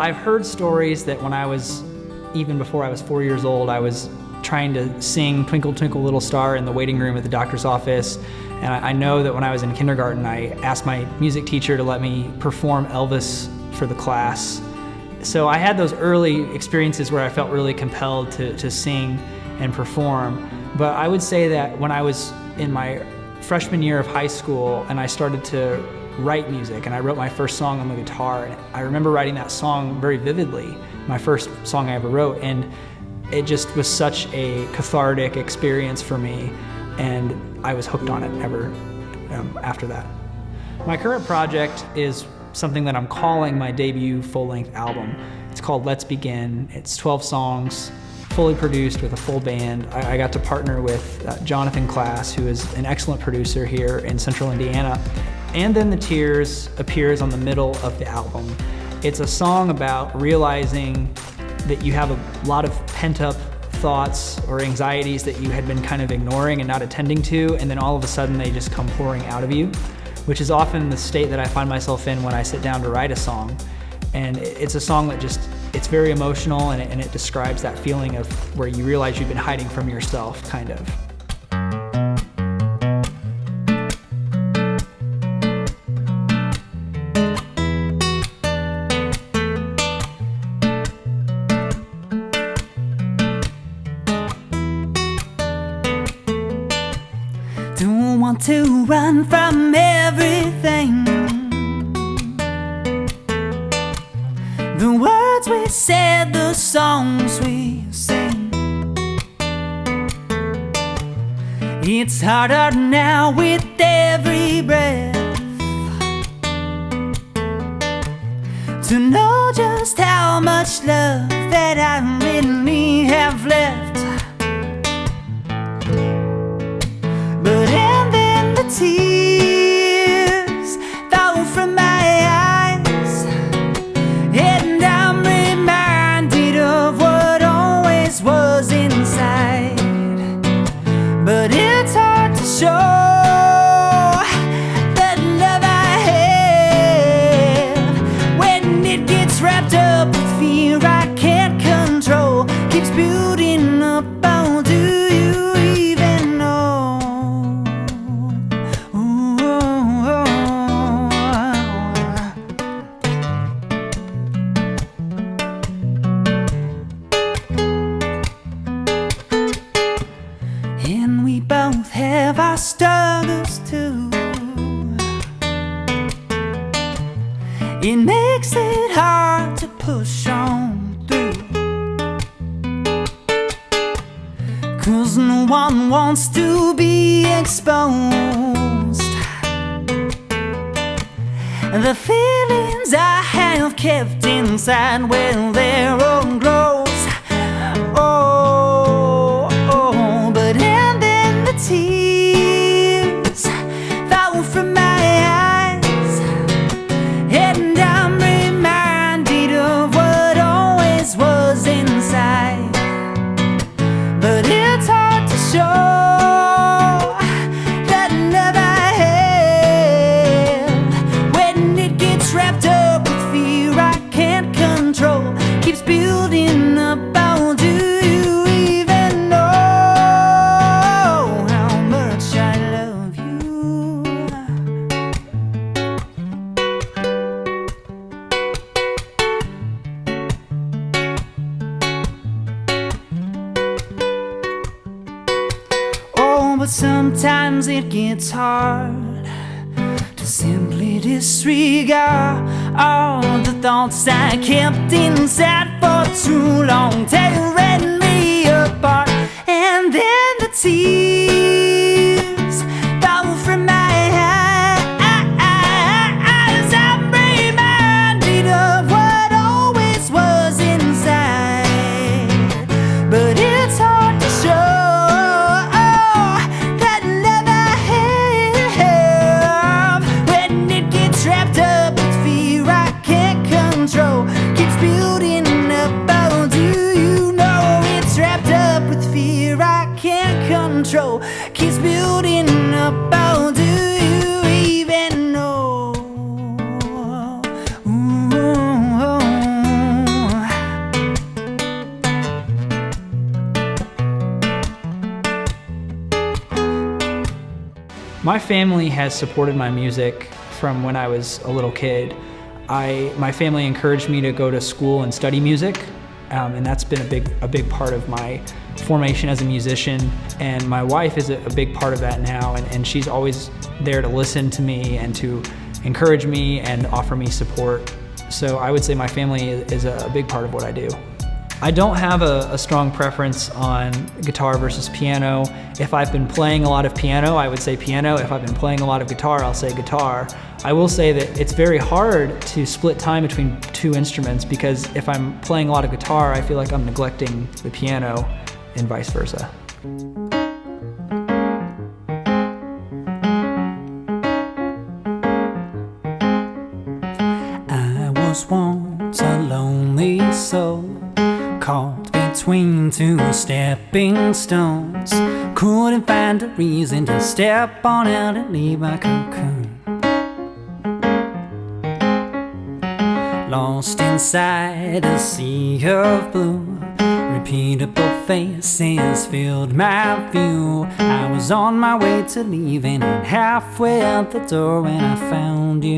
I've heard stories that even before I was 4 years old, I was trying to sing Twinkle Twinkle Little Star in the waiting room at the doctor's office. And I know that when I was in kindergarten, I asked my music teacher to let me perform Elvis for the class. So I had those early experiences where I felt really compelled to sing and perform. But I would say that when I was in my freshman year of high school and I started to write music, and I wrote my first song on the guitar, and I remember writing that song very vividly, my first song I ever wrote, and it just was such a cathartic experience for me, and I was hooked on it ever after that. My current project is something that I'm calling my debut full-length album. It's called Let's Begin. It's 12 songs, fully produced with a full band. I got to partner with Jonathan Class, who is an excellent producer here in Central Indiana. And Then the Tears appears on the middle of the album. It's a song about realizing that you have a lot of pent-up thoughts or anxieties that you had been kind of ignoring and not attending to, and then all of a sudden they just come pouring out of you, which is often the state that I find myself in when I sit down to write a song. And it's a song that it's very emotional, and it describes that feeling of where you realize you've been hiding from yourself, kind of. Don't want to run from everything. The words we said, the songs we sing. It's harder now with every breath to know just how much love that I really have left. But and then the tears fall from my eyes, and I'm reminded of what always was inside. But it's hard to show that love I have when it gets wrapped up with fear I can't control. Keeps building up, oh, do you even know? And we both have our struggles too. It makes it hard to push on through, 'cause no one wants to be exposed. The feelings I have kept inside, well, they're all close. Oh, oh, but and then the tears fall from my eyes, and I'm reminded of what always was inside. But it's hard to show that love I have when it gets wrapped up with fear I can't control. Keeps building up, oh, do you even know how much I love you? Oh, but sometimes it gets hard to simply disregard all the thoughts I kept inside for too long, tearing me apart. And then the tears fall from my eyes. I'm reminded of what always was inside. But it's hard to show that love I have when it gets wrapped up with fear I can't control. Keeps building up, oh, do you know it's wrapped up with fear I can't control. Keeps building up, oh, do you even know? Ooh, oh, oh. My family has supported my music from when I was a little kid. My family encouraged me to go to school and study music, and that's been a big part of my formation as a musician. And my wife is a big part of that now, and she's always there to listen to me and to encourage me and offer me support. So I would say my family is a big part of what I do. I don't have a strong preference on guitar versus piano. If I've been playing a lot of piano, I would say piano. If I've been playing a lot of guitar, I'll say guitar. I will say that it's very hard to split time between two instruments, because if I'm playing a lot of guitar, I feel like I'm neglecting the piano, and vice versa. I was once a lonely soul, caught between two stepping stones. Couldn't find a reason to step on out and leave my cocoon. Lost inside a sea of blue, repeatable faces filled my view. I was on my way to leaving, and halfway out the door when I found you.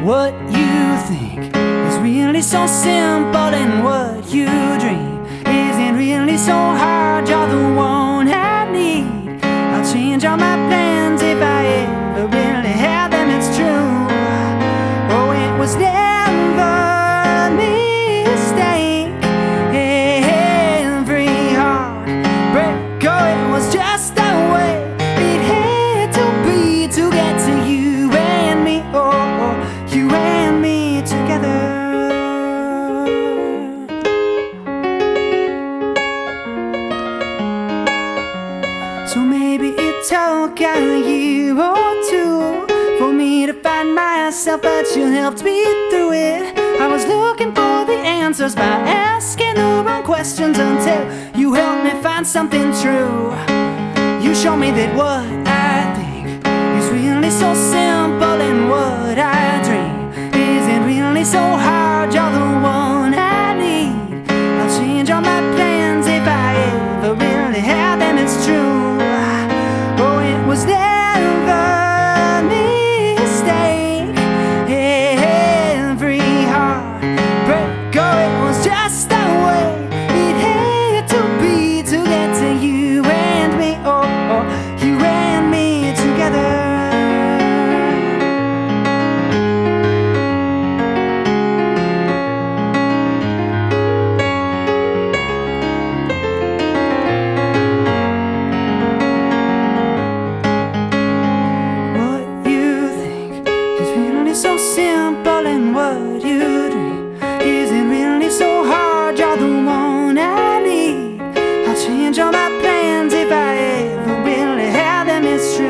What you think is really so simple, and what you dream isn't really so hard. You're the one I need. I'll change all my plans if I ever really have them, it's true. Oh, it was never a mistake. Every heartbreak, oh, it was just the way it had to be to get to you and me. Oh, you and me together. So maybe it took a year or two for me to find myself, but you helped me through it. I was looking for the answers by asking the wrong questions, until you helped me find something true. You showed me that what I think is really so simple, and what I dream isn't really so hard. You're the one I need. I'll change all my plans if I ever really have them, it's true. Oh, it was never a mistake. Every heartbreak, oh, it was just the way it had to be to get to you and me. Oh, you and me together. So simple, and what you dream isn't really so hard. You're the one I need. I'll change all my plans if I ever really have them, it's true.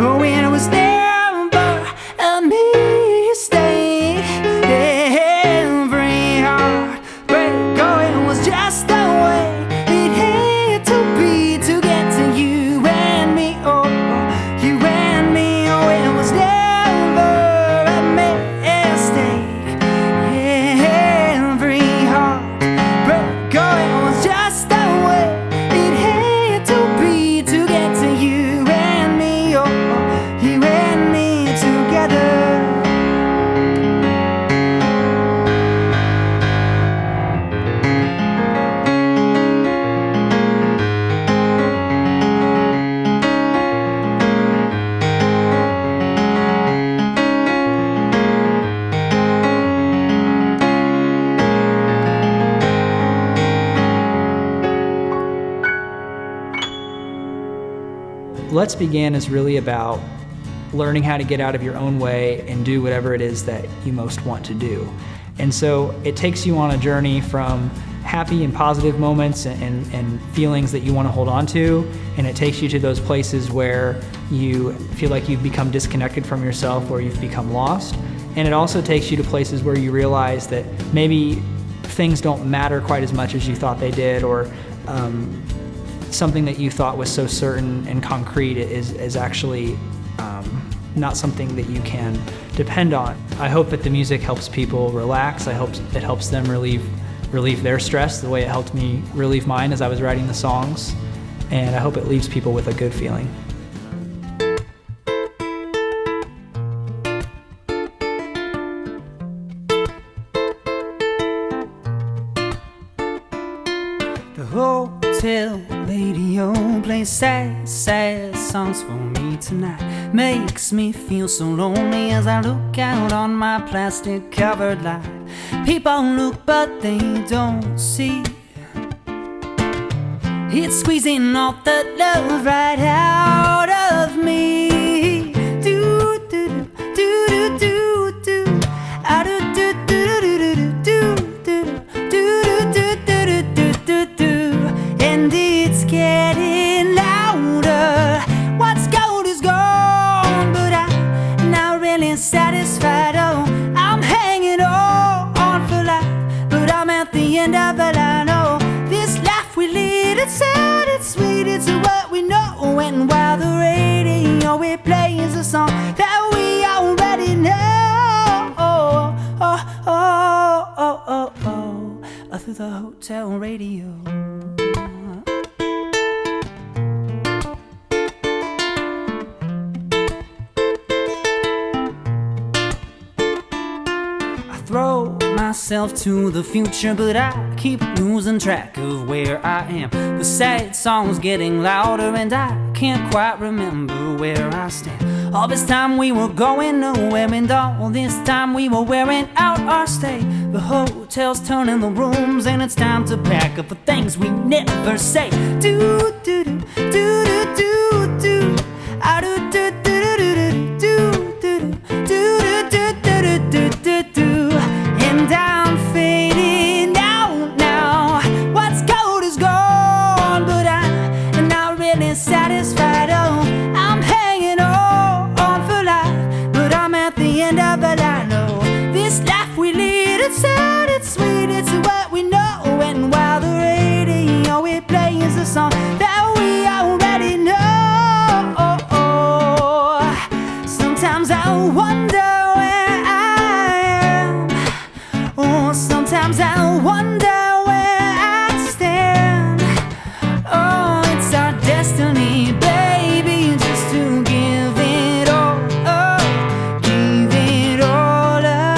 Oh, and it was never a mistake. Every heartbreak, oh, it was just the way it had to be to get to you and me. Oh, you and me. Oh, it was never Let's Begin is really about learning how to get out of your own way and do whatever it is that you most want to do. And so it takes you on a journey from happy and positive moments and feelings that you want to hold on to, and it takes you to those places where you feel like you've become disconnected from yourself, or you've become lost. And it also takes you to places where you realize that maybe things don't matter quite as much as you thought they did, or something that you thought was so certain and concrete is actually not something that you can depend on. I hope that the music helps people relax. I hope it helps them relieve their stress the way it helped me relieve mine as I was writing the songs. and I hope it leaves people with a good feeling. The hotel radio plays sad, sad songs for me tonight. Makes me feel so lonely as I look out on my plastic covered life. People look but they don't see. It's squeezing all the love right out of me. Do do do do do do do. I do do do do do do do do do do. And it's getting louder. What's gold is gone, but I'm not really satisfied. Oh, I'm hanging on for life, but I'm at the end of the line. Oh, this life we lead, it's sad, it's sweet, it's what we know. And while the radio it plays a song that we already know, through the hotel radio. Throw myself to the future, but I keep losing track of where I am. The sad song's getting louder and I can't quite remember where I stand. All this time we were going nowhere, and all this time we were wearing out our stay. The hotel's turning the rooms and it's time to pack up the things we never say. Do do do do do do do. I do do do do do do do do do do do. And I'm fading out now. What's gold is gone, but I'm not really satisfied. Oh, I'm hanging on for life, but I'm at the end of the line. Oh, this life we lead, it's sad, it's sweet, it's what we know. And while the radio it plays a song that we already know, sometimes I wonder where I am. Oh, sometimes I wonder where I stand. Oh, it's our destiny, baby, just to give it all up, give it all up.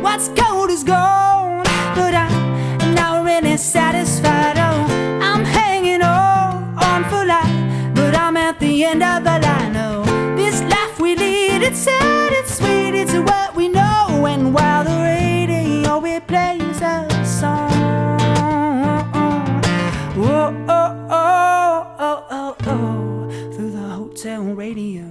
What's gold is gold, but I'm not really satisfied. Oh, I'm hanging on for life, but I'm at the end of the line. Oh, this life we lead, it's sad, it's sweet, it's what we know. And while the radio it plays a song, through the hotel radio.